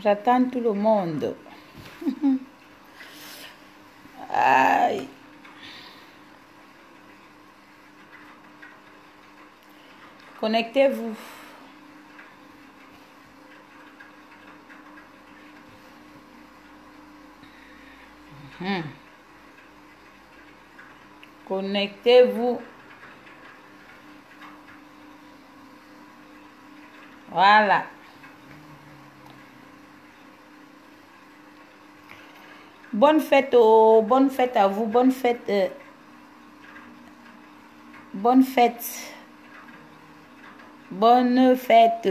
J'attends tout le monde. Aïe. Connectez-vous. Connectez-vous. Voilà. Bonne fête bonne fête à vous, bonne fête. Bonne fête. Bonne fête.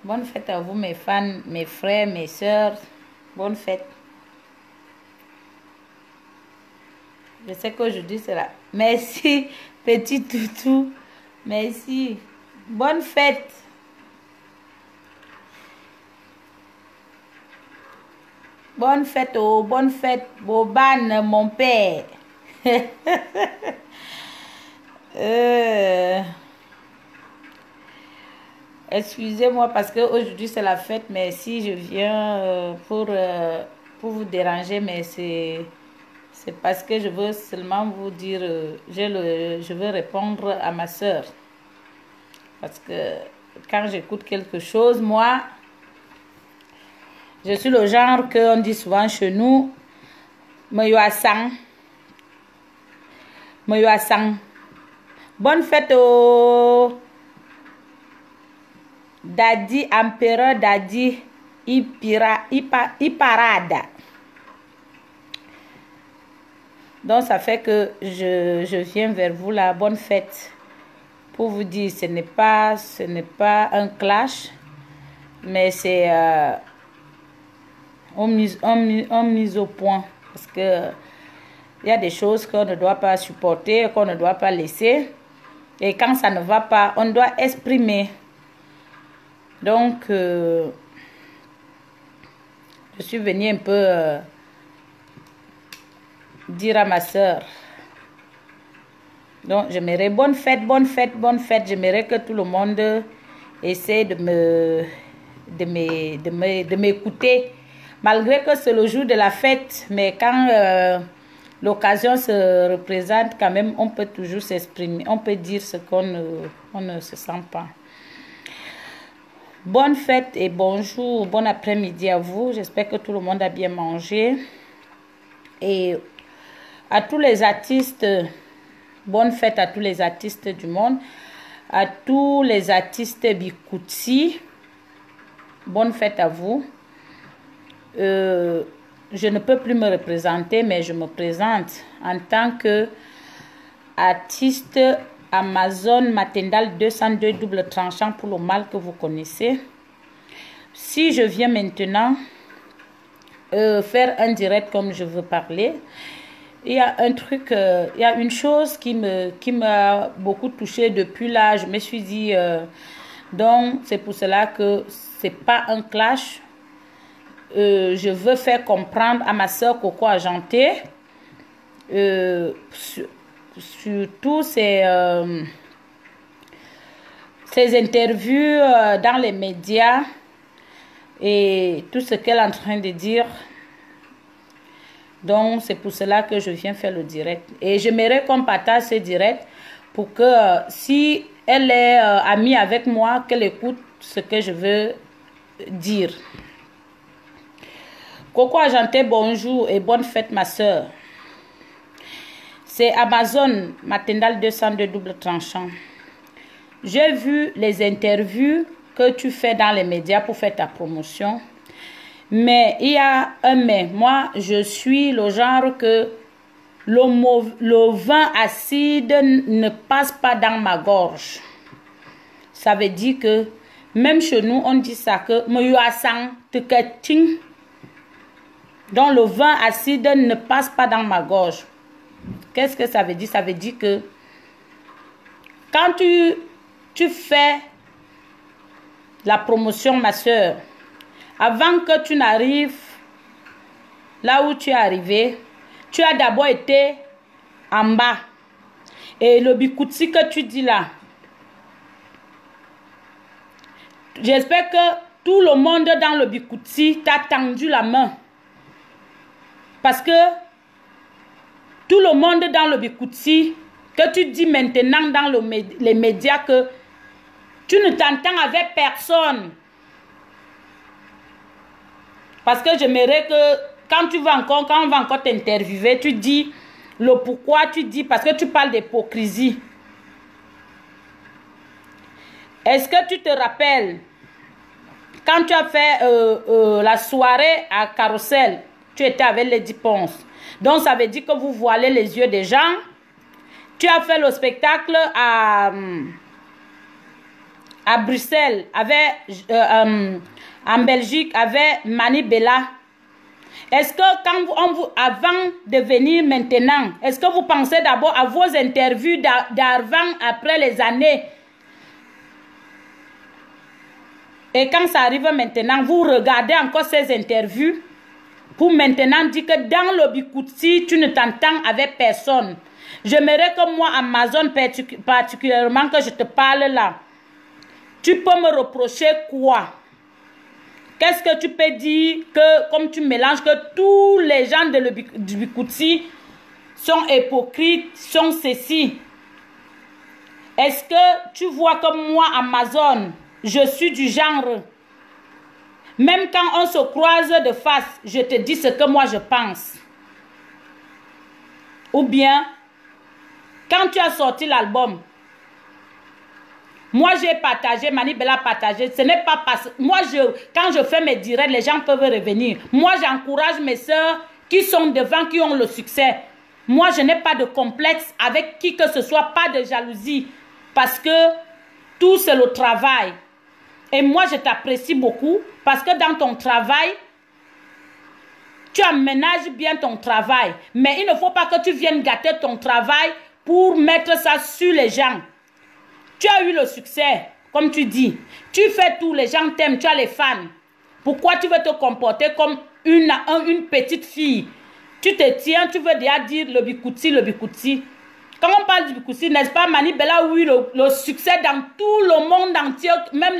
Bonne fête à vous, mes fans, mes frères, mes sœurs. Bonne fête. Je sais qu'aujourd'hui c'est là. Merci, petit toutou. Merci. Bonne fête. Bonne fête, bonne fête, Boban, mon père. Excusez-moi parce que aujourd'hui c'est la fête, mais si je viens pour vous déranger, mais c'est parce que je veux seulement vous dire, je veux répondre à ma soeur. Parce que quand j'écoute quelque chose, moi, je suis le genre qu'on dit souvent chez nous, Moyoasang. Moyoasang. Bonne fête au Daddy, empereur Daddy Iparada. Donc ça fait que je viens vers vous là, bonne fête. Pour vous dire, ce n'est pas un clash, mais c'est on mise au point. Parce que il y a des choses qu'on ne doit pas supporter, qu'on ne doit pas laisser. Et quand ça ne va pas, on doit exprimer. Donc, je suis venue un peu dire à ma soeur. Donc, j'aimerais bonne fête, bonne fête, bonne fête. J'aimerais que tout le monde essaie de m'écouter. Malgré que c'est le jour de la fête, mais quand l'occasion se représente, quand même, on peut toujours s'exprimer. On peut dire ce qu'on ne se sent pas. Bonne fête et bonjour, bon après-midi à vous. J'espère que tout le monde a bien mangé. Et à tous les artistes, bonne fête à tous les artistes du monde. À tous les artistes Bikutsi, bonne fête à vous. Je ne peux plus me représenter, mais je me présente en tant que artiste Amazon Matendal 202 double tranchant pour le mal que vous connaissez. Si je viens maintenant faire un direct comme je veux parler, il y a un truc, il y a une chose qui m'a beaucoup touchée depuis là. Je me suis dit, donc c'est pour cela que c'est pas un clash. Je veux faire comprendre à ma soeur Coco Argenté, surtout ces interviews dans les médias et tout ce qu'elle est en train de dire. Donc, c'est pour cela que je viens faire le direct. Et j'aimerais qu'on partage ce direct pour que si elle est amie avec moi, qu'elle écoute ce que je veux dire. Coco Argenté, bonjour et bonne fête ma soeur. C'est Amazon Matendal 202 double tranchant. J'ai vu les interviews que tu fais dans les médias pour faire ta promotion. Mais il y a un mais. Moi, je suis le genre que le vin acide ne passe pas dans ma gorge. Ça veut dire que même chez nous, on dit ça que donc le vin acide ne passe pas dans ma gorge. Qu'est-ce que ça veut dire? Ça veut dire que quand tu fais la promotion, ma soeur, avant que tu n'arrives là où tu es arrivé, tu as d'abord été en bas. Et le bikutsi que tu dis là, j'espère que tout le monde dans le Bikutsi t'a tendu la main. Parce que tout le monde dans le Bikutsi, que tu dis maintenant dans les médias que tu ne t'entends avec personne. Parce que j'aimerais que quand on va encore t'interviewer, tu dis le pourquoi, tu dis parce que tu parles d'hypocrisie. Est-ce que tu te rappelles quand tu as fait la soirée à Carousel, tu étais avec Lady Ponce. Donc ça veut dire que vous voilez les yeux des gens. Tu as fait le spectacle à Bruxelles, en Belgique, avec Mani Bella. Est-ce que avant de venir maintenant, est-ce que vous pensez d'abord à vos interviews d'avant, après les années? Et quand ça arrive maintenant, vous regardez encore ces interviews pour maintenant dire que dans le Bikutsi, tu ne t'entends avec personne. J'aimerais que moi, Amazon, particulièrement, que je te parle là, tu peux me reprocher quoi? Qu'est-ce que tu peux dire que, comme tu mélanges, que tous les gens du Bikutsi sont hypocrites, sont ceci? Est-ce que tu vois que moi, Amazon, je suis du genre, même quand on se croise de face, je te dis ce que moi je pense? Ou bien, quand tu as sorti l'album, moi j'ai partagé, Mani Bella a partagé, ce n'est pas parce que moi quand je fais mes directs, les gens peuvent revenir. Moi j'encourage mes soeurs qui sont devant, qui ont le succès. Moi je n'ai pas de complexe avec qui que ce soit, pas de jalousie, parce que tout c'est le travail. Et moi je t'apprécie beaucoup parce que dans ton travail, tu aménages bien ton travail. Mais il ne faut pas que tu viennes gâter ton travail pour mettre ça sur les gens. Tu as eu le succès, comme tu dis. Tu fais tout, les gens t'aiment, tu as les fans. Pourquoi tu veux te comporter comme une petite fille? Tu te tiens, tu veux déjà dire le Bikutsi, le Bikutsi. Quand on parle du Bikutsi, n'est-ce pas, Mani Bella, oui, le succès dans tout le monde entier, même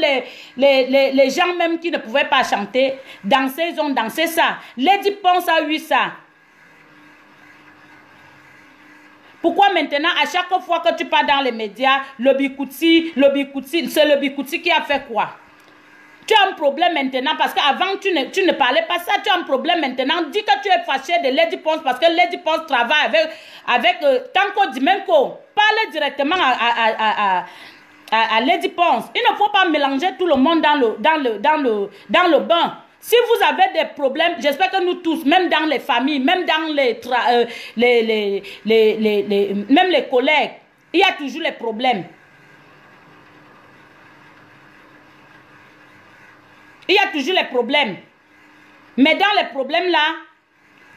les gens même qui ne pouvaient pas chanter, danser, ils ont dansé ça. Lady Ponce a eu ça. Pourquoi maintenant, à chaque fois que tu pars dans les médias, le Bikutsi, c'est le Bikutsi qui a fait quoi? Tu as un problème maintenant parce qu'avant, tu ne parlais pas ça. Tu as un problème maintenant. Dis que tu es fâché de Lady Ponce parce que Lady Ponce travaille avec Tanko Dimenko. Parle directement à Lady Ponce. Il ne faut pas mélanger tout le monde dans le bain. Si vous avez des problèmes, j'espère que nous tous, même dans les familles, même dans même les collègues, il y a toujours les problèmes. Il y a toujours les problèmes. Mais dans les problèmes là,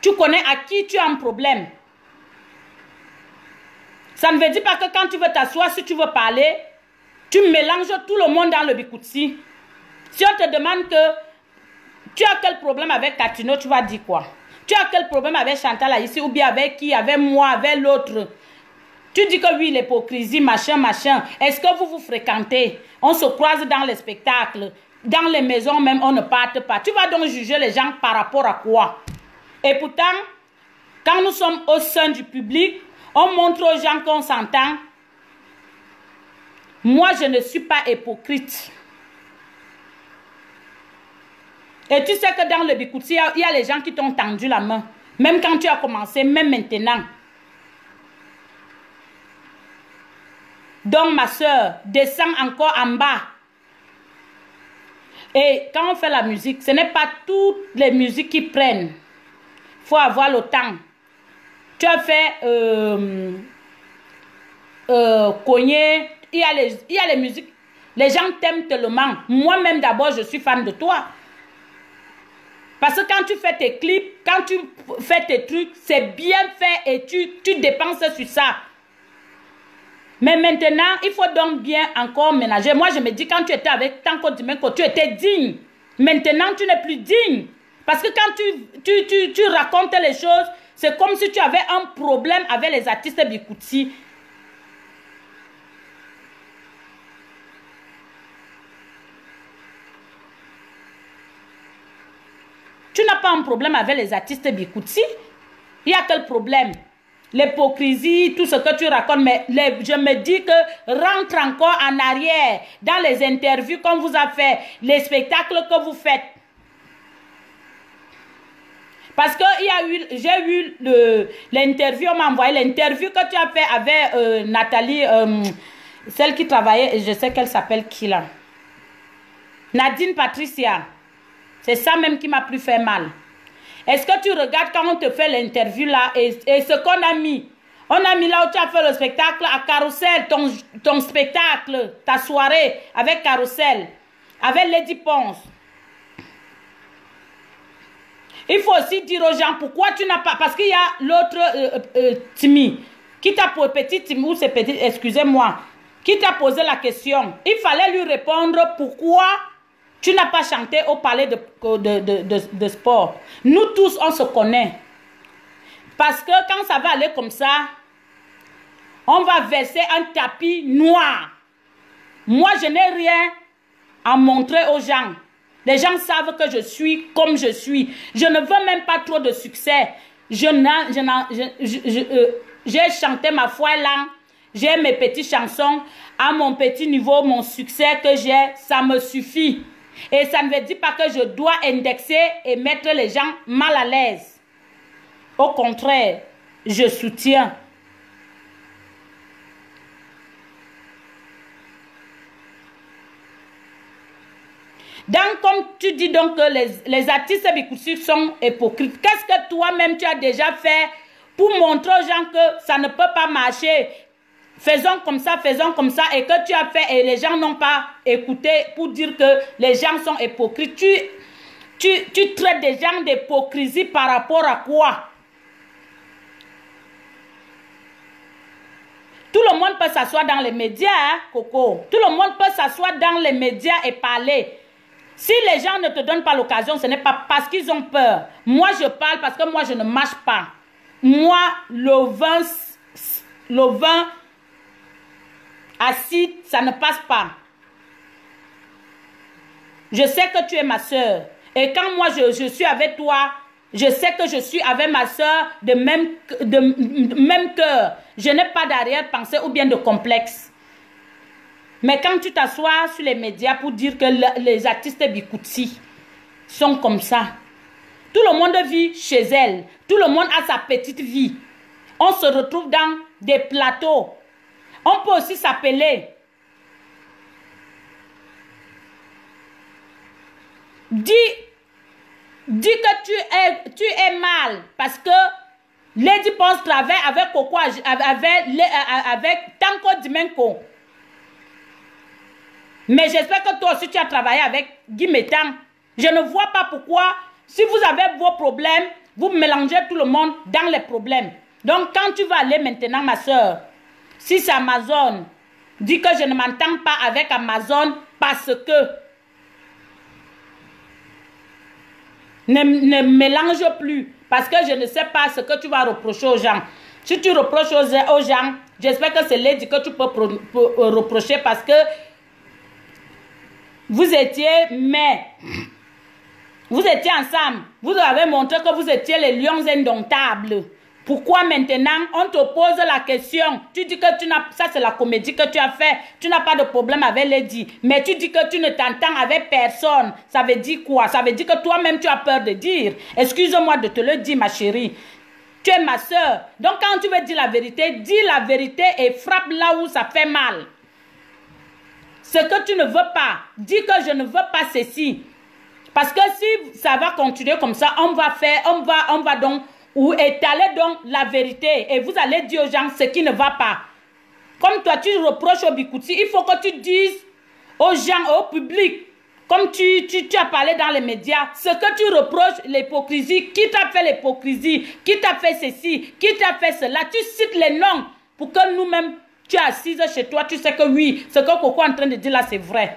tu connais à qui tu as un problème. Ça ne veut dire pas que quand tu veux t'asseoir, si tu veux parler, tu mélanges tout le monde dans le Bikutsi. Si on te demande que tu as quel problème avec Katino, tu vas dire quoi? Tu as quel problème avec Chantal ici ou bien avec qui? Avec moi, avec l'autre? Tu dis que oui, l'hypocrisie, machin, machin. Est-ce que vous vous fréquentez? On se croise dans les spectacles. Dans les maisons même, on ne parte pas. Tu vas donc juger les gens par rapport à quoi? Et pourtant, quand nous sommes au sein du public, on montre aux gens qu'on s'entend. Moi, je ne suis pas hypocrite. Et tu sais que dans le Bikutsi, il y a les gens qui t'ont tendu la main. Même quand tu as commencé, même maintenant. Donc, ma soeur, descends encore en bas. Et quand on fait la musique, ce n'est pas toutes les musiques qui prennent. Il faut avoir le temps. Tu as fait cogner. Il y a les musiques. Les gens t'aiment tellement. Moi-même d'abord, je suis fan de toi. Parce que quand tu fais tes clips, quand tu fais tes trucs, c'est bien fait et tu dépenses sur ça. Mais maintenant, il faut donc bien encore ménager. Moi, je me dis, quand tu étais avec Tanko Dimenko, tu étais digne. Maintenant, tu n'es plus digne. Parce que quand tu racontes les choses, c'est comme si tu avais un problème avec les artistes Bikutsi. pas un problème avec les artistes Bikutsi. Il y a quel problème? L'hypocrisie, tout ce que tu racontes, mais je me dis que rentre encore en arrière dans les interviews qu'on vous a fait, les spectacles que vous faites. Parce que j'ai eu l'interview, on m'a envoyé l'interview que tu as fait avec Nathalie, celle qui travaillait, je sais qu'elle s'appelle qui là? Nadine Patricia. C'est ça même qui m'a plus fait mal. Est-ce que tu regardes quand on te fait l'interview là et ce qu'on a mis? On a mis là où tu as fait le spectacle à Carousel, ton spectacle, ta soirée avec Carousel, avec Lady Ponce. Il faut aussi dire aux gens pourquoi tu n'as pas... Parce qu'il y a l'autre Timmy, qui t'a posé, petit Timmy, ou c'est petit, excusez-moi, qui t'a posé la question. Il fallait lui répondre pourquoi tu n'as pas chanté au palais de sport. Nous tous, on se connaît. Parce que quand ça va aller comme ça, on va verser un tapis noir. Moi, je n'ai rien à montrer aux gens. Les gens savent que je suis comme je suis. Je ne veux même pas trop de succès. J'ai chanté ma foi là. J'ai mes petites chansons. À mon petit niveau, mon succès que j'ai, ça me suffit. Et ça ne veut dire pas que je dois indexer et mettre les gens mal à l'aise. Au contraire, je soutiens. Donc, comme tu dis donc que les artistes Bikutsi sont hypocrites, qu'est-ce que toi-même tu as déjà fait pour montrer aux gens que ça ne peut pas marcher? Faisons comme ça, et que tu as fait et les gens n'ont pas écouté pour dire que les gens sont hypocrites. Tu traites des gens d'hypocrisie par rapport à quoi? Tout le monde peut s'asseoir dans les médias, hein, Coco. Tout le monde peut s'asseoir dans les médias et parler. Si les gens ne te donnent pas l'occasion, ce n'est pas parce qu'ils ont peur. Moi, je parle parce que moi, je ne marche pas. Moi, le vin acide, ça ne passe pas. Je sais que tu es ma soeur. Et quand moi, je suis avec toi, je sais que je suis avec ma soeur de même cœur. Je n'ai pas d'arrière-pensée ou bien de complexe. Mais quand tu t'assois sur les médias pour dire que les artistes Bikutsi sont comme ça, tout le monde vit chez elle. Tout le monde a sa petite vie. On se retrouve dans des plateaux. On peut aussi s'appeler. Dis que tu es mal parce que Lady Ponce travaille avec Coco, avec Tanko Dimenko. Mais j'espère que toi aussi tu as travaillé avec Guy Métan. Je ne vois pas pourquoi, si vous avez vos problèmes, vous mélangez tout le monde dans les problèmes. Donc quand tu vas aller maintenant, ma soeur, si c'est Amazon, dis que je ne m'entends pas avec Amazon parce que ne mélange plus. Parce que je ne sais pas ce que tu vas reprocher aux gens. Si tu reproches aux gens, j'espère que c'est Lady que tu peux reprocher parce que vous étiez ensemble. Vous avez montré que vous étiez les lions indomptables. Pourquoi maintenant on te pose la question? Tu dis que tu n'as... Ça c'est la comédie que tu as fait. Tu n'as pas de problème avec Lady. Mais tu dis que tu ne t'entends avec personne. Ça veut dire quoi? Ça veut dire que toi-même tu as peur de dire. Excuse-moi de te le dire, ma chérie. Tu es ma soeur. Donc quand tu veux dire la vérité, dis la vérité et frappe là où ça fait mal. Ce que tu ne veux pas, dis que je ne veux pas ceci. Parce que si ça va continuer comme ça, on va donc ou étaler donc la vérité. Et vous allez dire aux gens ce qui ne va pas. Comme toi, tu reproches au Bikutsi, il faut que tu dises aux gens, au public, comme tu as parlé dans les médias, ce que tu reproches, l'hypocrisie, qui t'a fait l'hypocrisie, qui t'a fait ceci, qui t'a fait cela. Tu cites les noms pour que nous-mêmes, tu es assise chez toi, tu sais que oui, ce que Coco est en train de dire là, c'est vrai.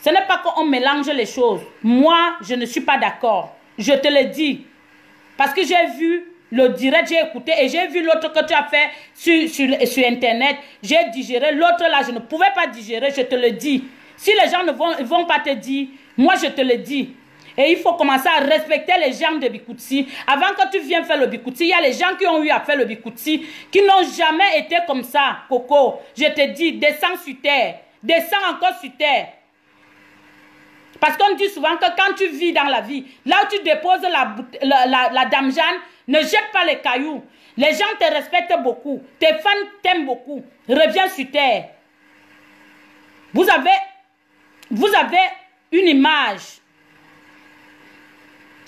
Ce n'est pas qu'on mélange les choses. Moi, je ne suis pas d'accord. Je te le dis. Parce que j'ai vu le direct, j'ai écouté et j'ai vu l'autre que tu as fait sur Internet. J'ai digéré. L'autre là, je ne pouvais pas digérer, je te le dis. Si les gens ne vont pas te dire, moi je te le dis. Et il faut commencer à respecter les gens de Bikutsi. Avant que tu viennes faire le Bikutsi, il y a les gens qui ont eu à faire le Bikutsi, qui n'ont jamais été comme ça, Coco. Je te dis, descends sur terre. Descends encore sur terre. Parce qu'on dit souvent que quand tu vis dans la vie, là où tu déposes la dame Jeanne, ne jette pas les cailloux. Les gens te respectent beaucoup. Tes fans t'aiment beaucoup. Reviens sur terre. Vous avez une image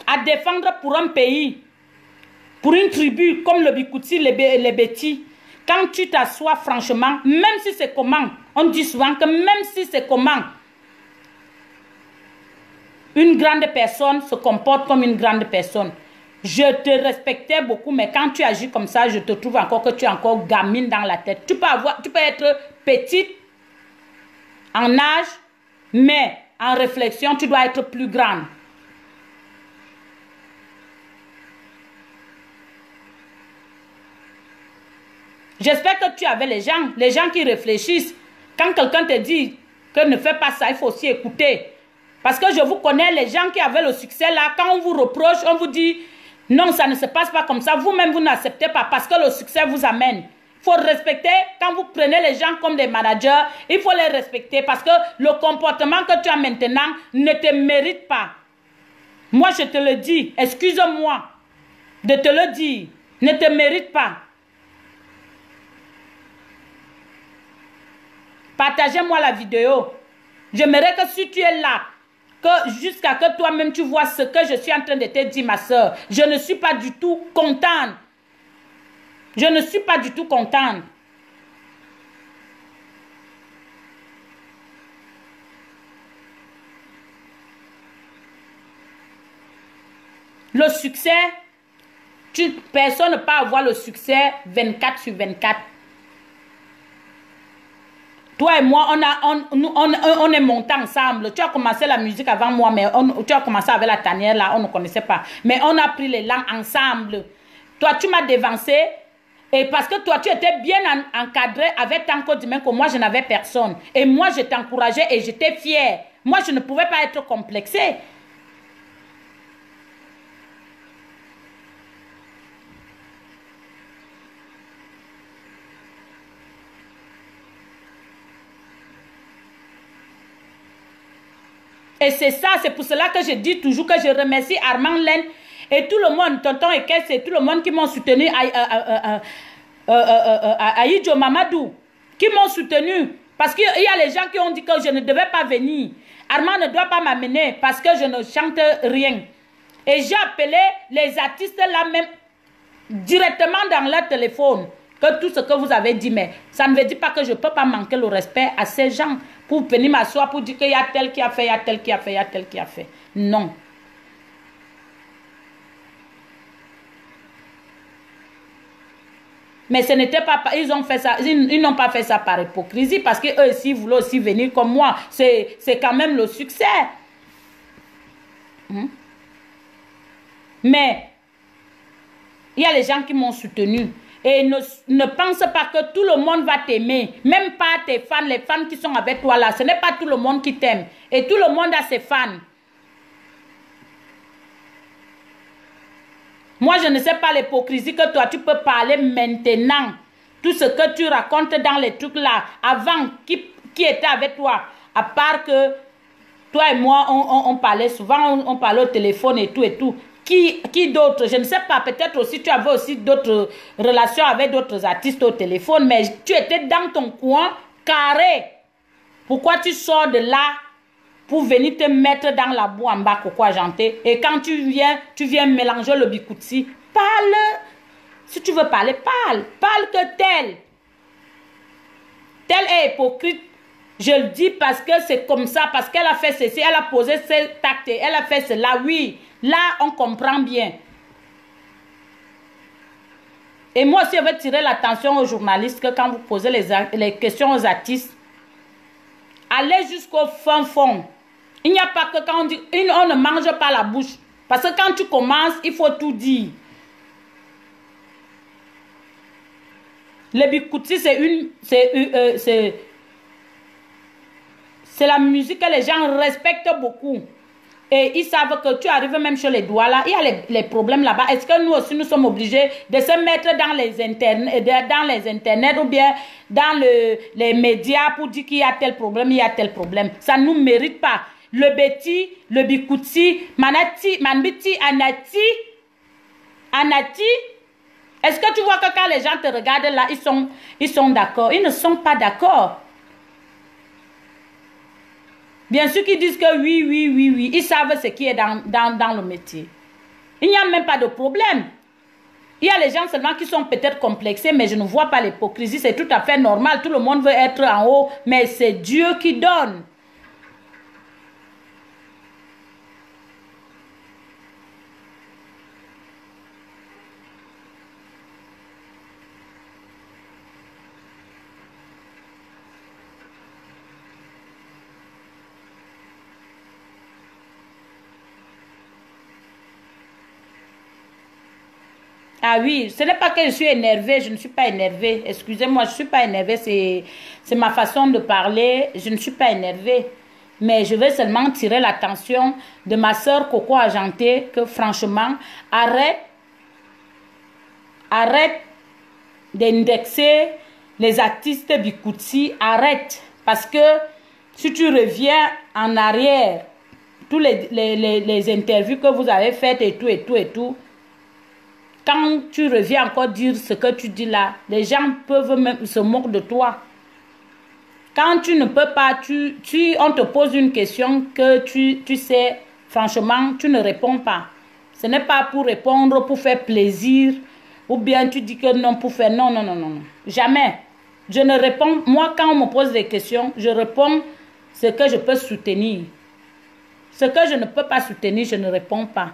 à défendre pour un pays, pour une tribu comme le Bikutsi, les Bétis. Quand tu t'assois franchement, même si c'est comment, on dit souvent que même si c'est comment, une grande personne se comporte comme une grande personne. Je te respectais beaucoup, mais quand tu agis comme ça, je te trouve encore que tu es encore gamine dans la tête. Tu peux être petite en âge, mais en réflexion, tu dois être plus grande. J'espère que tu avais les gens qui réfléchissent. Quand quelqu'un te dit que ne fais pas ça, il faut aussi écouter. Parce que je vous connais, les gens qui avaient le succès là, quand on vous reproche, on vous dit non, ça ne se passe pas comme ça. Vous-même, vous n'acceptez pas parce que le succès vous amène. Il faut respecter, quand vous prenez les gens comme des managers, il faut les respecter parce que le comportement que tu as maintenant ne te mérite pas. Moi, je te le dis, excuse-moi de te le dire, ne te mérite pas. Partagez-moi la vidéo. J'aimerais que si tu es là, que jusqu'à que toi-même tu vois ce que je suis en train de te dire, ma soeur, je ne suis pas du tout contente. Je ne suis pas du tout contente. Le succès, personne ne peut avoir le succès 24 sur 24. Toi et moi, on est montés ensemble. Tu as commencé la musique avant moi, mais tu as commencé avec la tanière là, on ne connaissait pas. Mais on a pris l'élan ensemble. Toi, tu m'as dévancé. Et parce que toi, tu étais bien encadré avec tant d'humains que moi, je n'avais personne. Et moi, je t'encourageais et j'étais fière. Moi, je ne pouvais pas être complexée. Et c'est ça, c'est pour cela que je dis toujours que je remercie Armand Laine et tout le monde, Tonton Ekes et tout le monde qui m'ont soutenu, Aïdjo Mamadou, qui m'ont soutenu. Parce qu'il y a les gens qui ont dit que je ne devais pas venir. Armand ne doit pas m'amener parce que je ne chante rien. Et j'ai appelé les artistes là même directement dans leur téléphone. Que tout ce que vous avez dit, mais ça ne veut dire pas que je ne peux pas manquer le respect à ces gens pour venir m'asseoir pour dire qu'il y a tel qui a fait, il y a tel qui a fait, il y a tel qui a fait. Non. Mais ce n'était pas, ils ont fait ça, ils n'ont pas fait ça par hypocrisie parce qu'eux aussi voulaient aussi venir comme moi. C'est quand même le succès. Mais il y a les gens qui m'ont soutenu. Et ne pense pas que tout le monde va t'aimer. Même pas tes fans, les fans qui sont avec toi là. Ce n'est pas tout le monde qui t'aime. Et tout le monde a ses fans. Moi, je ne sais pas l'hypocrisie que toi, tu peux parler maintenant. Tout ce que tu racontes dans les trucs là. Avant, qui était avec toi? À part que toi et moi, on parlait souvent, on parlait au téléphone et tout et tout. Qui d'autre? Je ne sais pas, peut-être aussi tu avais aussi d'autres relations avec d'autres artistes au téléphone, mais tu étais dans ton coin carré. Pourquoi tu sors de là pour venir te mettre dans la boue en bas, Coco Argenté? Et quand tu viens mélanger le Bikutsi, parle. Si tu veux parler, parle. Parle que tel. Tel est hypocrite. Je le dis parce que c'est comme ça, parce qu'elle a fait ceci, elle a posé cet acte, elle a fait cela, oui. Là, on comprend bien. Et moi aussi, je vais tirer l'attention aux journalistes que quand vous posez les questions aux artistes, allez jusqu'au fin fond. Il n'y a pas que quand on dit, on ne mange pas la bouche. Parce que quand tu commences, il faut tout dire. Le Bikutsi, c'est la musique que les gens respectent beaucoup. et ils savent que tu arrives même chez les douanes, il y a les problèmes là-bas. Est-ce que nous aussi, nous sommes obligés de se mettre dans les internets ou bien dans les médias pour dire qu'il y a tel problème, il y a tel problème? Ça ne nous mérite pas. Le Beti, le Bikutsi, Manati, Manbiti, Anati. Est-ce que tu vois que quand les gens te regardent là, ils sont d'accord? Ils ne sont pas d'accord. Bien sûr qu'ils disent que oui. Ils savent ce qui est dans le métier. Il n'y a même pas de problème. Il y a les gens seulement qui sont peut-être complexés, mais je ne vois pas l'hypocrisie. C'est tout à fait normal. Tout le monde veut être en haut, mais c'est Dieu qui donne. Ah oui, ce n'est pas que je suis énervée, je ne suis pas énervée. Excusez-moi, je ne suis pas énervée, c'est ma façon de parler. Je ne suis pas énervée. Mais je veux seulement tirer l'attention de ma soeur Coco Argenté que franchement, arrête d'indexer les artistes Bikutsi, arrête. Parce que si tu reviens en arrière, tous les interviews que vous avez faites et tout, quand tu reviens encore dire ce que tu dis là, les gens peuvent même se moquer de toi. Quand tu ne peux pas, on te pose une question que tu sais, franchement, tu ne réponds pas. Ce n'est pas pour répondre, pour faire plaisir, ou bien tu dis que non, pour faire non. Jamais. Je ne réponds, moi quand on me pose des questions, je réponds ce que je peux soutenir. Ce que je ne peux pas soutenir, je ne réponds pas.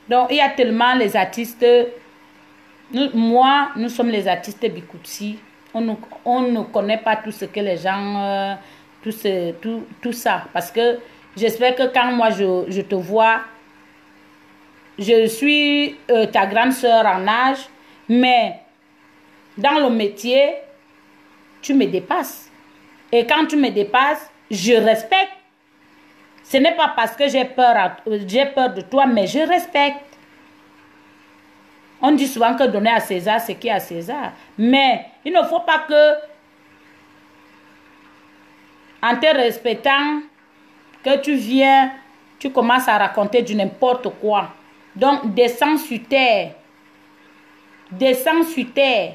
Donc, il y a tellement les artistes. Nous sommes les artistes Bikutsi. On ne connaît pas tout ce que les gens... tout ça. Parce que j'espère que quand moi je te vois, je suis ta grande sœur en âge, mais dans le métier, tu me dépasses. Et quand tu me dépasses, je respecte. Ce n'est pas parce que j'ai peur de toi, mais je respecte. On dit souvent que donner à César ce qui est à César. Mais il ne faut pas que, en te respectant, que tu viens, tu commences à raconter du n'importe quoi. Donc, descends sur terre. Descends sur terre.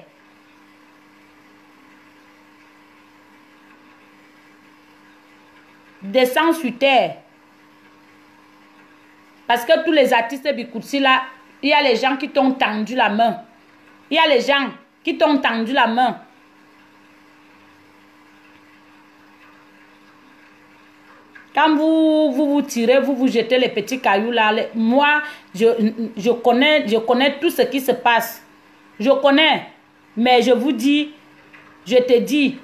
Descends sur terre. Parce que tous les artistes Bikutsi là, il y a les gens qui t'ont tendu la main. Il y a les gens qui t'ont tendu la main. Quand vous tirez, vous jetez les petits cailloux là. Moi, je connais tout ce qui se passe. Je connais. Mais je vous dis, je te dis,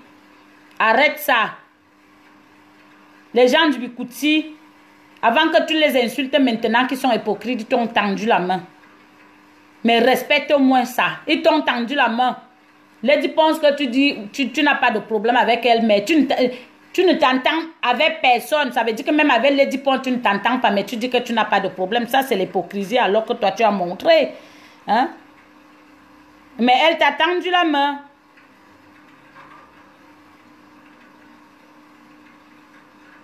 arrête ça. Les gens du Bikutsi, avant que tu les insultes maintenant, qui sont hypocrites, ils t'ont tendu la main. Mais respecte au moins ça. Ils t'ont tendu la main. Lady pense que tu dis, tu n'as pas de problème avec elle, mais tu ne t'entends avec personne. Ça veut dire que même avec Lady Pont, tu ne t'entends pas, mais tu dis que tu n'as pas de problème. Ça, c'est l'hypocrisie alors que toi, tu as montré. Hein? Mais elle t'a tendu la main.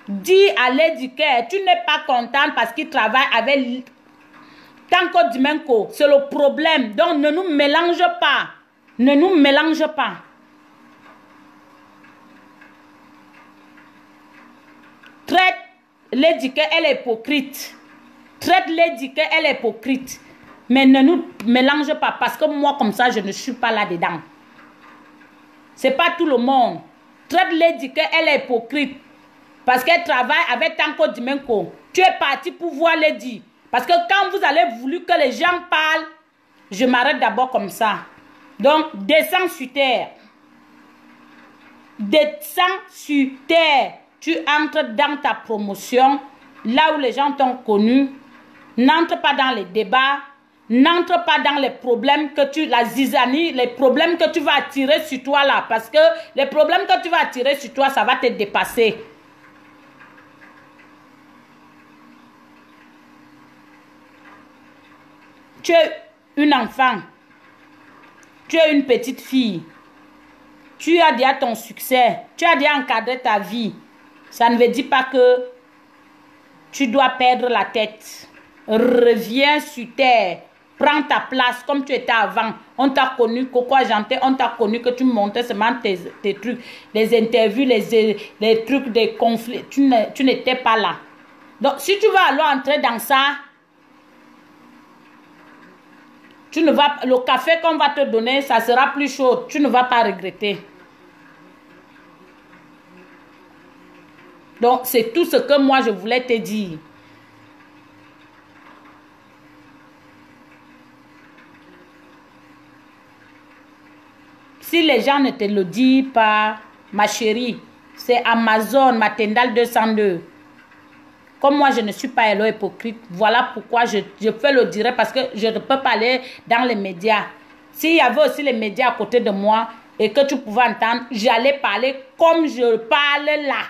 Dis à Lady que tu n'es pas contente parce qu'il travaille avec Tanko Dimenko. C'est le problème. Donc, ne nous mélange pas. Ne nous mélange pas. Traite Lady que elle est hypocrite. Traite Lady que elle est hypocrite. Mais ne nous mélange pas. Parce que moi, comme ça, je ne suis pas là-dedans. C'est pas tout le monde. Traite Lady que elle est hypocrite. Parce qu'elle travaille avec Tanko Dimenko. Tu es parti pour voir Lady. Parce que quand vous allez voulu que les gens parlent, je m'arrête d'abord comme ça. Donc, descends sur terre. Descends sur terre. tu entres dans ta promotion, là où les gens t'ont connu, n'entre pas dans les débats, n'entre pas dans les problèmes que tu, la zizanie, les problèmes que tu vas attirer sur toi là, parce que les problèmes que tu vas attirer sur toi, ça va te dépasser. Tu es une enfant, tu es une petite fille, tu as déjà ton succès, tu as déjà encadré ta vie. Ça ne veut dire pas que tu dois perdre la tête. Reviens sur terre, prends ta place comme tu étais avant. On t'a connu, Coco Argenté, on t'a connu que tu montais seulement tes trucs, les interviews, les trucs, des conflits. Tu n'étais pas là. Donc, si tu vas alors entrer dans ça, tu ne vas, le café qu'on va te donner, ça sera plus chaud. Tu ne vas pas regretter. Donc, c'est tout ce que moi, je voulais te dire. Si les gens ne te le disent pas, ma chérie, c'est Amazon, Matendal 202. Comme moi, je ne suis pas hello hypocrite. Voilà pourquoi je fais le direct parce que je ne peux pas aller dans les médias. S'il y avait aussi les médias à côté de moi et que tu pouvais entendre, j'allais parler comme je parle là.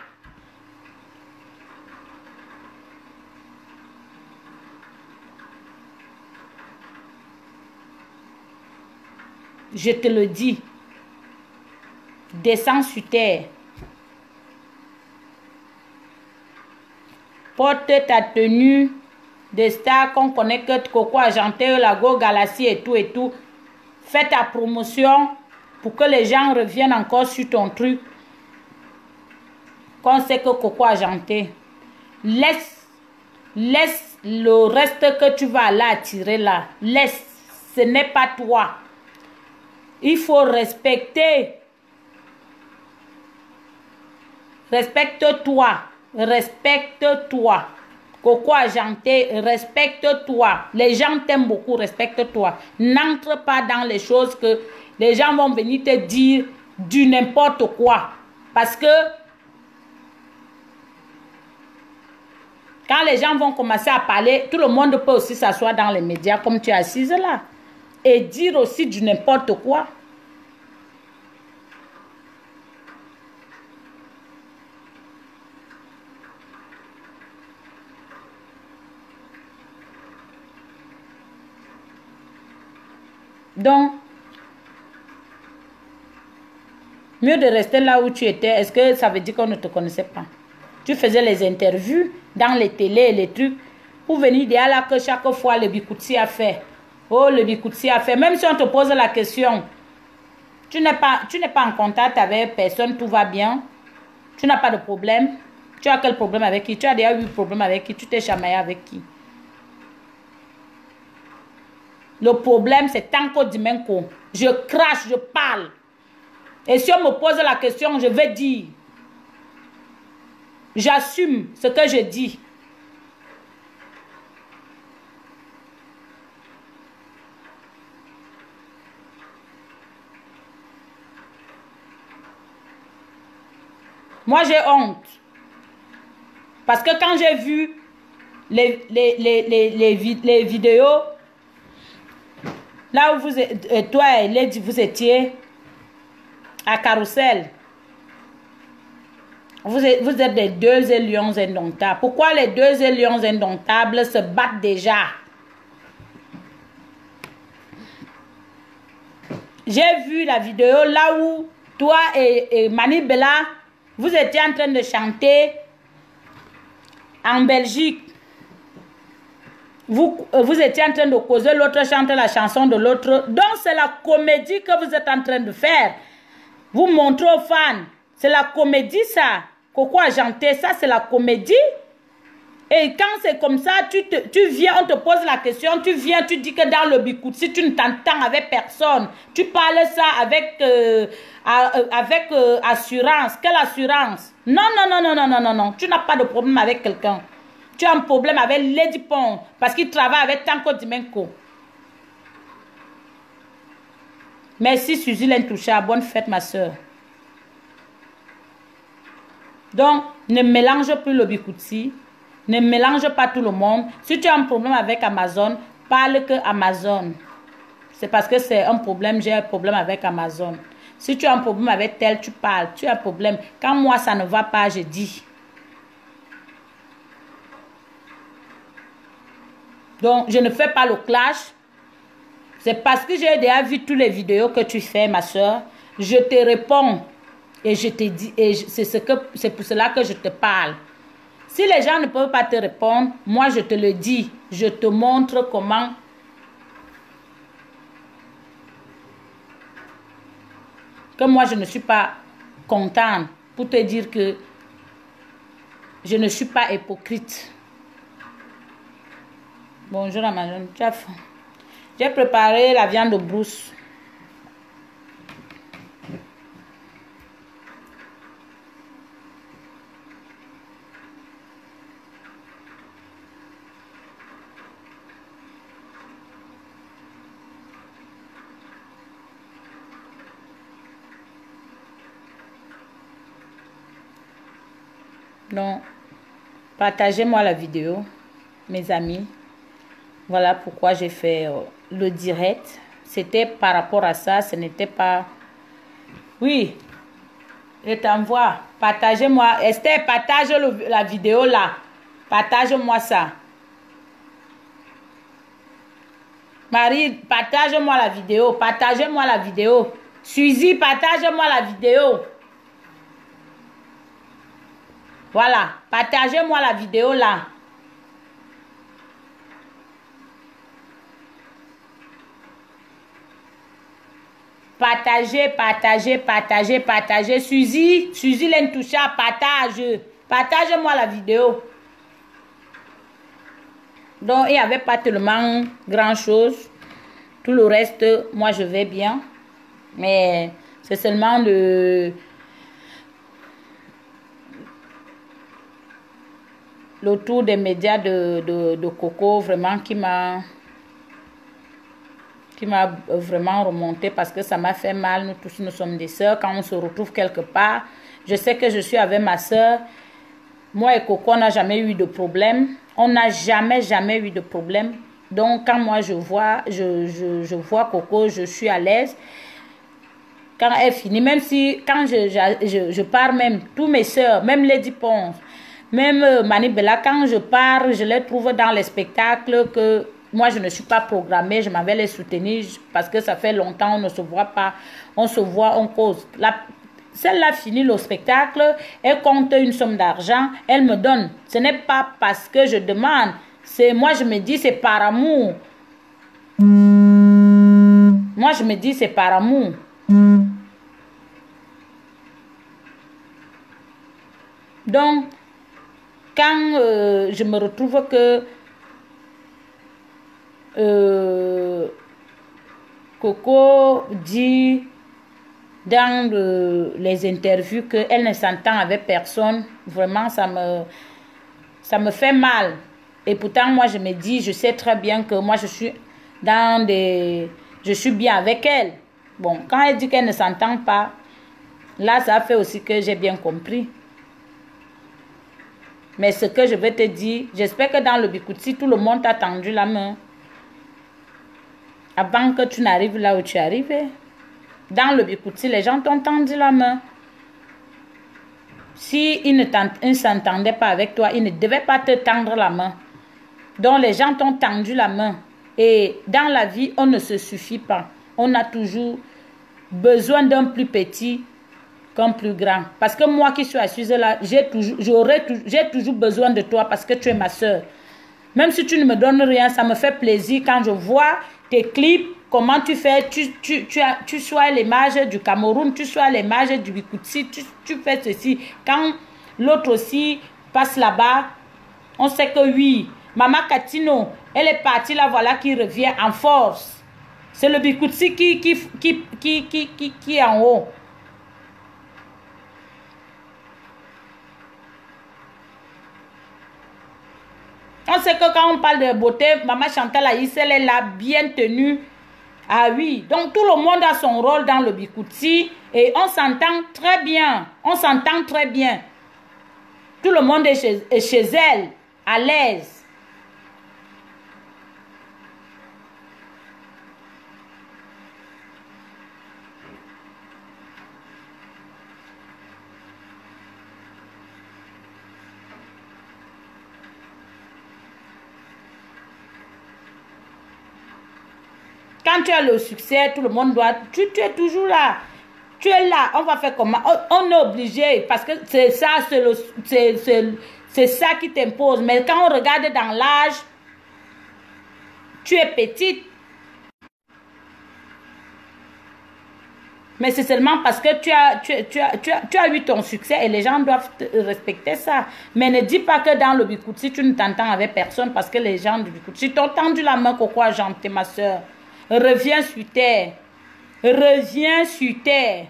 Je te le dis. Descends sur terre. Porte ta tenue de star qu'on connaît que Coco Argenté, Lago Galassie et tout et tout. Fais ta promotion pour que les gens reviennent encore sur ton truc. Qu'on sait que Coco Argenté. Laisse le reste que tu vas aller attirer là. Laisse. Ce n'est pas toi. Il faut respecter. Respecte-toi. Respecte-toi. Coco Argenté, respecte-toi. Les gens t'aiment beaucoup, respecte-toi. N'entre pas dans les choses que les gens vont venir te dire du n'importe quoi. Parce que quand les gens vont commencer à parler, tout le monde peut aussi s'asseoir dans les médias comme tu es assise là. Et dire aussi du n'importe quoi. Donc, mieux de rester là où tu étais. Est-ce que ça veut dire qu'on ne te connaissait pas? Tu faisais les interviews dans les télés et les trucs pour venir dire là que chaque fois le Bikutsi a fait. Oh, le Bikutsi a fait. Même si on te pose la question, tu n'es pas en contact avec personne, tout va bien. Tu n'as pas de problème. Tu as quel problème avec qui? Tu as déjà eu problème avec qui? Tu t'es chamaillé avec qui? Le problème, c'est Tanko Dimenko. Je crache, je parle. Et si on me pose la question, je vais dire. J'assume ce que je dis. Moi, j'ai honte. Parce que quand j'ai vu les vidéos, là où toi et Lady, vous étiez à Carrousel. Vous êtes des deux lions indomptables. Pourquoi les deux lions indomptables se battent déjà? J'ai vu la vidéo là où toi et Mani Bella, vous étiez en train de chanter en Belgique. Vous étiez en train de causer, l'autre chante la chanson de l'autre. Donc c'est la comédie que vous êtes en train de faire. Vous montrez aux fans. C'est la comédie ça. Coco Argenté, ça c'est la comédie. Et quand c'est comme ça, tu viens, on te pose la question, tu viens, tu dis que dans le Bikutsi, tu ne t'entends avec personne. Tu parles ça avec assurance. Quelle assurance? Non, non, non, non, non, non, non, non. Tu n'as pas de problème avec quelqu'un. Tu as un problème avec Lady Pong parce qu'il travaille avec Tanko Dimenko. Merci Suzy Lentoucha. Bonne fête ma soeur. Donc, Ne mélange plus le Bikutsi. Ne mélange pas tout le monde. Si tu as un problème avec Amazon, parle que Amazon. C'est parce que c'est un problème, j'ai un problème avec Amazon. Si tu as un problème avec tel, tu parles. Tu as un problème. Quand moi, ça ne va pas, je dis. Donc, je ne fais pas le clash. C'est parce que j'ai déjà vu toutes les vidéos que tu fais, ma soeur. Je te réponds. Et je te dis, et c'est pour cela que je te parle. Si les gens ne peuvent pas te répondre, moi je te le dis. Je te montre comment. Que moi je ne suis pas contente. Pour te dire que je ne suis pas hypocrite. Bonjour Amazon. J'ai préparé la viande de brousse. Donc, partagez-moi la vidéo, mes amis. Voilà pourquoi j'ai fait le direct. C'était par rapport à ça, ce n'était pas... Oui, je t'envoie. Partagez-moi. Esther, partage la vidéo là. Partage-moi ça. Marie, partage-moi la vidéo. Partagez-moi la vidéo. Suzy, partage-moi la vidéo. Voilà, partagez-moi la vidéo là. Partagez, partagez, partagez, partagez. Suzy Lentoucha, partage. Partagez-moi la vidéo. Donc, il n'y avait pas tellement grand-chose. Tout le reste, moi, je vais bien. Mais c'est seulement le tour des médias de Coco vraiment qui m'a vraiment remonté parce que ça m'a fait mal. Nous tous, nous sommes des sœurs. Quand on se retrouve quelque part, je sais que je suis avec ma sœur. Moi et Coco, on n'a jamais eu de problème. On n'a jamais eu de problème. Donc, quand moi je vois Coco, je suis à l'aise. Quand elle finit, même si, quand je pars même, tous mes sœurs, même Lady Ponce, même Manibella, quand je pars, je les trouve dans les spectacles que moi, je ne suis pas programmée, je m'en vais les soutenir parce que ça fait longtemps, on ne se voit pas, on se voit, on cause. Celle-là finit le spectacle, elle compte une somme d'argent, elle me donne. Ce n'est pas parce que je demande, moi je me dis c'est par amour. Moi je me dis c'est par amour. Donc, quand je me retrouve que Coco dit dans les interviews qu'elle ne s'entend avec personne, vraiment ça me fait mal. Et pourtant moi je me dis, je sais très bien que moi je suis bien avec elle. Bon, quand elle dit qu'elle ne s'entend pas, là ça fait aussi que j'ai bien compris. Mais ce que je vais te dire, j'espère que dans le Bikutsi, tout le monde t'a tendu la main. Avant que tu n'arrives là où tu es arrivé. Dans le Bikutsi, les gens t'ont tendu la main. S'ils ne s'entendaient pas avec toi, ils ne devaient pas te tendre la main. Donc les gens t'ont tendu la main. Et dans la vie, on ne se suffit pas. On a toujours besoin d'un plus petit qu'un plus grand. Parce que moi qui suis assise là, j'ai toujours besoin de toi parce que tu es ma soeur. Même si tu ne me donnes rien, ça me fait plaisir quand je vois tes clips, comment tu fais, tu sois l'image du Cameroun, tu sois l'image du Bikutsi, tu fais ceci. Quand l'autre aussi passe là-bas, on sait que oui, Maman Katino, elle est partie là, voilà, qui revient en force. C'est le Bikutsi qui est en haut. On sait que quand on parle de beauté, Maman Chantal Aïs, elle est là, bien tenue. Ah oui, donc tout le monde a son rôle dans le Bikutsi et on s'entend très bien. On s'entend très bien. Tout le monde est chez elle, à l'aise. Quand tu as le succès, tout le monde doit... Tu es toujours là. Tu es là. On va faire comment? On est obligé parce que c'est ça, c'est ça qui t'impose. Mais quand on regarde dans l'âge, tu es petite. Mais c'est seulement parce que tu as eu ton succès et les gens doivent respecter ça. Mais ne dis pas que dans le Bikutsi, tu ne t'entends avec personne parce que les gens du Bikutsi t'ont tendu la main, Coco Janté, ma soeur. Reviens sur terre. Reviens sur terre.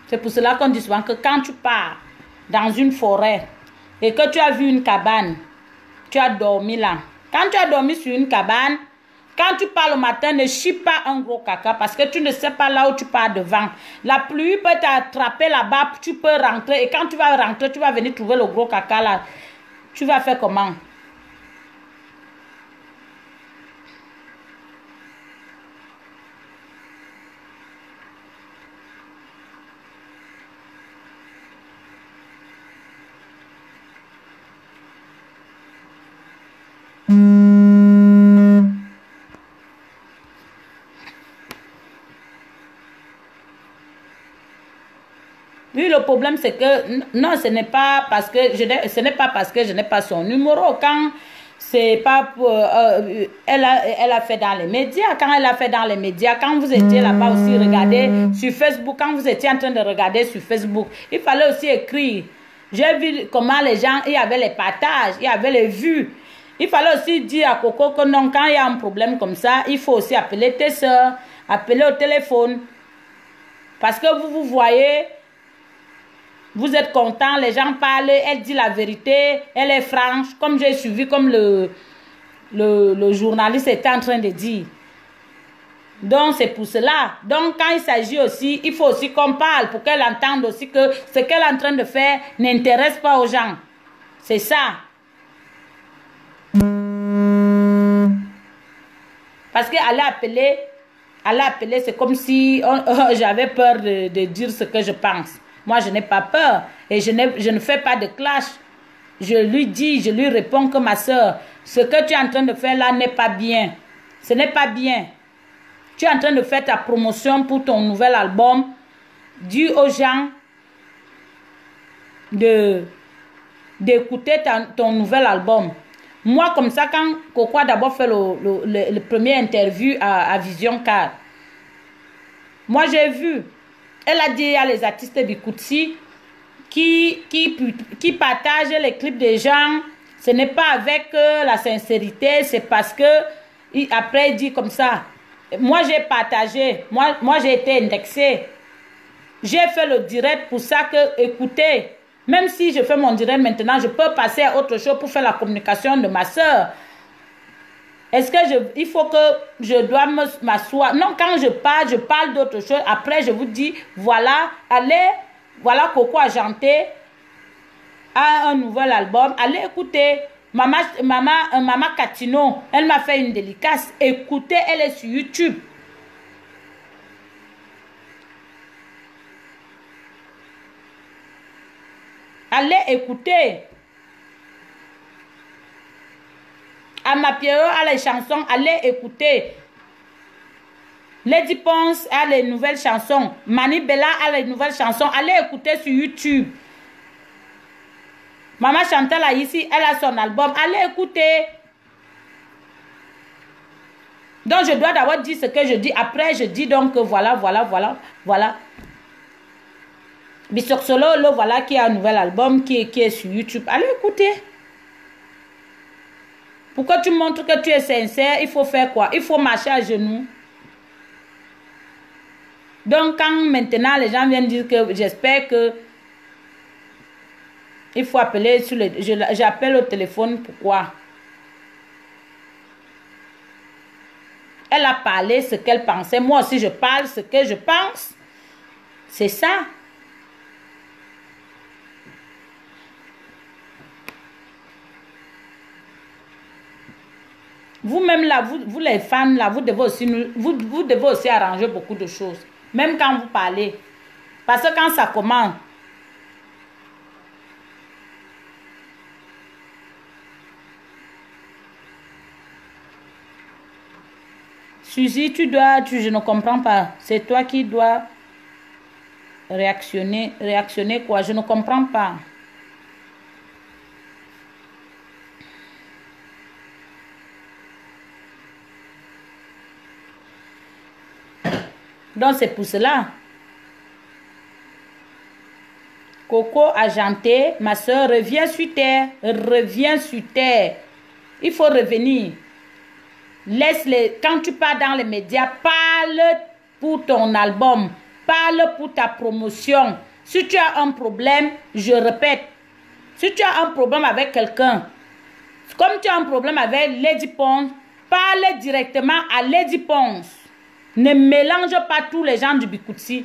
C'est pour cela qu'on dit souvent que quand tu pars dans une forêt et que tu as vu une cabane, tu as dormi là. Quand tu as dormi sur une cabane, quand tu pars le matin, ne chie pas un gros caca parce que tu ne sais pas là où tu pars devant. La pluie peut t'attraper là-bas, tu peux rentrer et quand tu vas rentrer, tu vas venir trouver le gros caca là. Tu vas faire comment? Oui, le problème c'est que non, ce n'est pas parce que je n'ai pas son numéro. Quand c'est pas pour, elle a fait dans les médias. Quand elle a fait dans les médias, quand vous étiez là-bas aussi, regardez sur Facebook, quand vous étiez en train de regarder sur Facebook, il fallait aussi écrire. J'ai vu comment les gens, il y avait les partages, il y avait les vues. Il fallait aussi dire à Coco que non, quand il y a un problème comme ça, il faut aussi appeler tes soeurs, appeler au téléphone. Parce que vous voyez, vous êtes content, les gens parlent, elle dit la vérité, elle est franche, comme j'ai suivi, comme le journaliste était en train de dire. Donc, c'est pour cela. Donc, quand il s'agit aussi, il faut aussi qu'on parle pour qu'elle entende aussi que ce qu'elle est en train de faire n'intéresse pas aux gens. C'est ça. Parce qu'elle a appelé, c'est comme si j'avais peur de dire ce que je pense. Moi, je n'ai pas peur et je ne fais pas de clash. Je lui réponds que ma soeur, ce que tu es en train de faire là n'est pas bien. Ce n'est pas bien. Tu es en train de faire ta promotion pour ton nouvel album. Dis aux gens d'écouter ton nouvel album. Moi, comme ça, quand Coco a d'abord fait le premier interview à Vision 4, moi, j'ai vu. Elle a dit à les artistes Bikutsi qui partagent les clips des gens. Ce n'est pas avec la sincérité, c'est parce que après il dit comme ça. Moi j'ai partagé, moi j'ai été indexé. J'ai fait le direct pour ça que, écoutez, même si je fais mon direct maintenant, je peux passer à autre chose pour faire la communication de ma soeur. Est-ce que il faut que je dois m'asseoir? Non, quand je parle d'autre chose. Après, je vous dis, voilà, allez, voilà Coco Ajanté a un nouvel album. Allez écouter. Maman Catino, elle m'a fait une dédicace. Écoutez, elle est sur YouTube. Allez écouter. Amapiero a les chansons, allez écouter. Lady Ponce a les nouvelles chansons. Mani Bella a les nouvelles chansons. Allez écouter sur YouTube. Maman Chantal a ici, elle a son album. Allez écouter. Donc je dois d'abord dire ce que je dis. Après je dis donc voilà. Bissok Solo, voilà qui a un nouvel album qui est sur YouTube. Allez écouter. Pourquoi tu montres que tu es sincère, il faut faire quoi? Il faut marcher à genoux. Donc, quand maintenant les gens viennent dire que j'espère que il faut appeler sur le... J'appelle au téléphone, pourquoi? Elle a parlé ce qu'elle pensait. Moi aussi, je parle ce que je pense. C'est ça. Vous-même là, vous les fans là, vous devez aussi arranger beaucoup de choses. Même quand vous parlez. Parce que quand ça commence, Suzy, je ne comprends pas. C'est toi qui dois réactionner. Réactionner quoi? Je ne comprends pas. Donc c'est pour cela. Coco Argenté, ma soeur, reviens sur terre. Reviens sur terre. Il faut revenir. Laisse-les. Quand tu pars dans les médias, parle pour ton album. Parle pour ta promotion. Si tu as un problème, je répète. Si tu as un problème avec quelqu'un, comme tu as un problème avec Lady Pons, parle directement à Lady Pons. Ne mélange pas tous les gens du Bikutsi.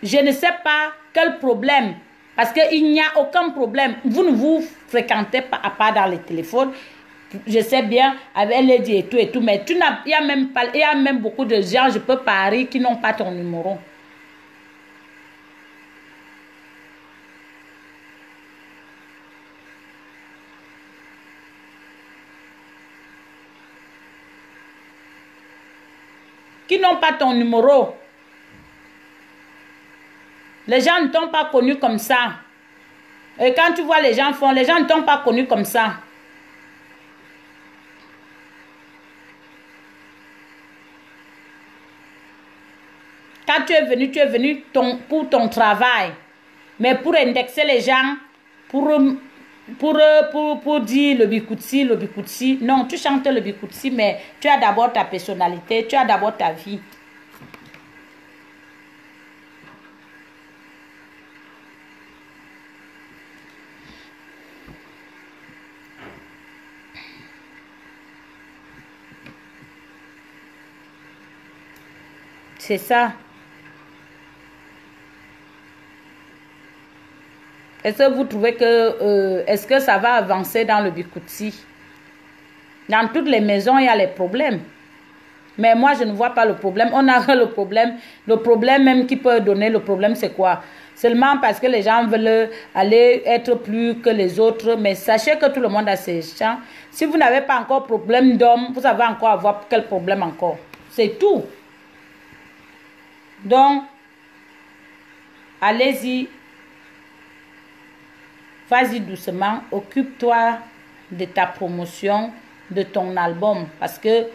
Je ne sais pas quel problème. Parce qu'il n'y a aucun problème. Vous ne vous fréquentez pas à part dans les téléphones. Je sais bien, avec Lady et tout. Mais il y a même beaucoup de gens, je peux parier, qui n'ont pas ton numéro. Qui n'ont pas ton numéro. Les gens ne t'ont pas connu comme ça. Et quand tu vois les gens font, les gens ne t'ont pas connu comme ça. Quand tu es venu pour ton travail. Mais pour indexer les gens, pour dire le Bikutsi. Non, tu chantes le Bikutsi, mais tu as d'abord ta personnalité, tu as d'abord ta vie. C'est ça. Est-ce que vous trouvez que est-ce que ça va avancer dans le Bikutsi? Dans toutes les maisons, il y a les problèmes. Mais moi, je ne vois pas le problème. On a le problème. Le problème même qui peut donner le problème, c'est quoi? Seulement parce que les gens veulent aller être plus que les autres. Mais sachez que tout le monde a ses gens. Si vous n'avez pas encore problème d'homme, vous allez encore avoir quel problème encore? C'est tout. Donc, allez-y. Vas-y doucement. Occupe-toi de ta promotion, de ton album. Parce que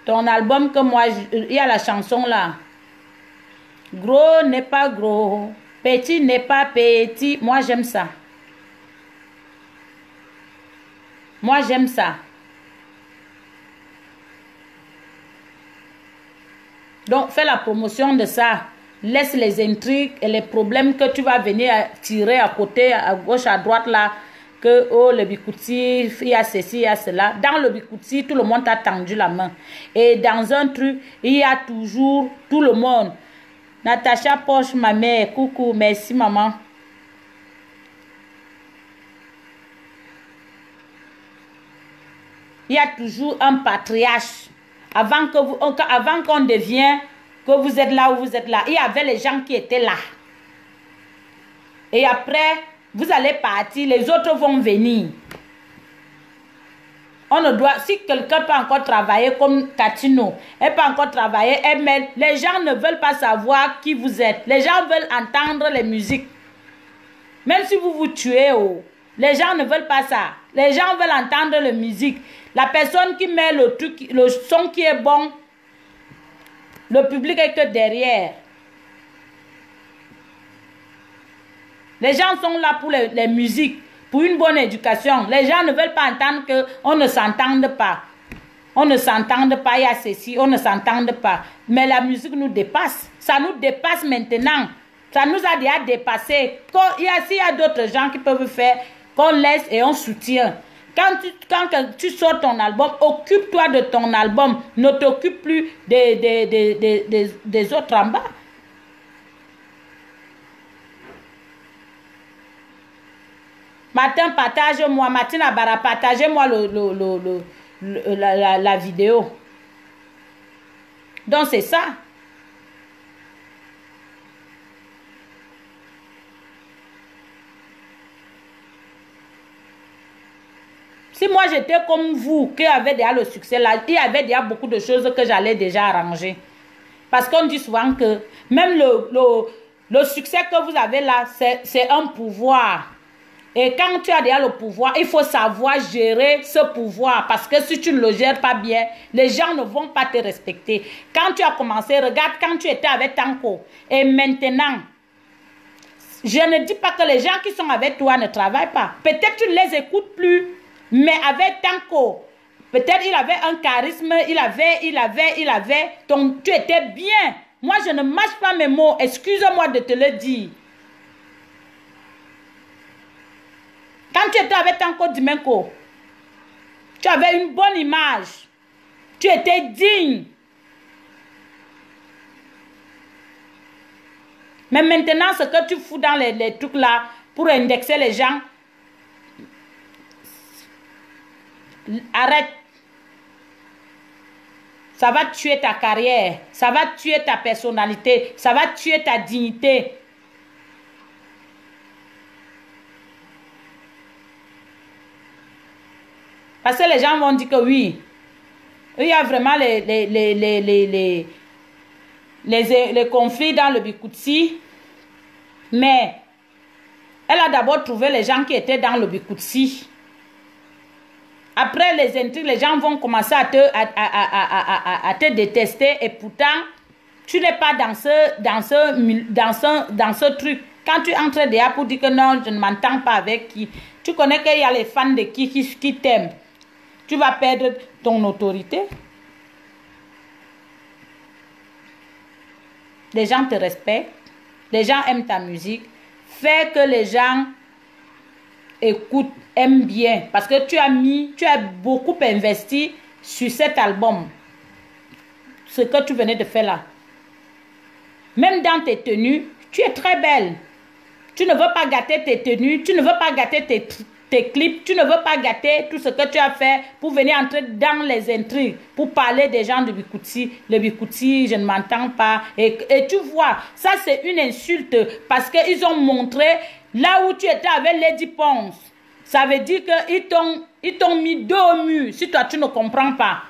ton album que moi, il y a la chanson là. Gros n'est pas gros. Petit n'est pas petit. Moi, j'aime ça. Moi, j'aime ça. Donc, fais la promotion de ça. Laisse les intrigues et les problèmes que tu vas venir tirer à côté, à gauche, à droite là. Que, oh, le Bikutsi, il y a ceci, il y a cela. Dans le Bikutsi, tout le monde a tendu la main. Et dans un truc, il y a toujours tout le monde. Natacha Poche, ma mère, coucou, merci maman. Il y a toujours un patriarche. Avant qu'on devienne, que vous êtes là ou vous êtes là, il y avait les gens qui étaient là. Et après, vous allez partir, les autres vont venir. On ne doit, si quelqu'un peut encore travailler comme Katino, elle peut encore travailler, mais les gens ne veulent pas savoir qui vous êtes. Les gens veulent entendre les musiques. Même si vous vous tuez, oh, les gens ne veulent pas ça. Les gens veulent entendre la musique. La personne qui met le truc, le son qui est bon, le public est que derrière. Les gens sont là pour les musiques, pour une bonne éducation. Les gens ne veulent pas entendre qu'on ne s'entende pas. On ne s'entende pas, il y a ceci, on ne s'entende pas. Mais la musique nous dépasse. Ça nous dépasse maintenant. Ça nous a déjà dépassé. S'il y a d'autres gens qui peuvent faire, qu'on laisse et on soutient. Quand tu sors ton album, occupe-toi de ton album. Ne t'occupe plus des autres en bas. Martin, partage-moi. Martine Abara, partagez-moi la vidéo. Donc, c'est ça. Si moi j'étais comme vous, qui avait déjà le succès là, il y avait déjà beaucoup de choses que j'allais déjà arranger. Parce qu'on dit souvent que même le succès que vous avez là, c'est un pouvoir. Et quand tu as déjà le pouvoir, il faut savoir gérer ce pouvoir. Parce que si tu ne le gères pas bien, les gens ne vont pas te respecter. Quand tu as commencé, regarde quand tu étais avec Tanko. Et maintenant, je ne dis pas que les gens qui sont avec toi ne travaillent pas. Peut-être tu ne les écoutes plus. Mais avec Tanko, peut-être il avait un charisme, il avait, donc tu étais bien. Moi, je ne mâche pas mes mots, excuse-moi de te le dire. Quand tu étais avec Tanko Dimenko, tu avais une bonne image. Tu étais digne. Mais maintenant, ce que tu fous dans les trucs là, pour indexer les gens, arrête. Ça va tuer ta carrière. Ça va tuer ta personnalité. Ça va tuer ta dignité. Parce que les gens vont dire que oui. Il y a vraiment les conflits dans le Bikutsi. Mais elle a d'abord trouvé les gens qui étaient dans le Bikutsi. Après les intrigues, les gens vont commencer à te détester et pourtant, tu n'es pas dans ce truc. Quand tu entres déjà pour dire que non, je ne m'entends pas avec qui, tu connais qu'il y a les fans de qui t'aiment. Tu vas perdre ton autorité. Les gens te respectent. Les gens aiment ta musique. Fais que les gens écoute, aime bien, parce que tu as beaucoup investi sur cet album, ce que tu venais de faire là. Même dans tes tenues, tu es très belle. Tu ne veux pas gâter tes tenues, tu ne veux pas gâter tes clips, tu ne veux pas gâter tout ce que tu as fait pour venir entrer dans les intrigues, pour parler des gens de Bikutsi. Le Bikutsi, je ne m'entends pas. Et tu vois, ça c'est une insulte parce qu'ils ont montré là où tu étais avec Lady Ponce. Ça veut dire qu'ils t'ont mis dos au mur si toi tu ne comprends pas.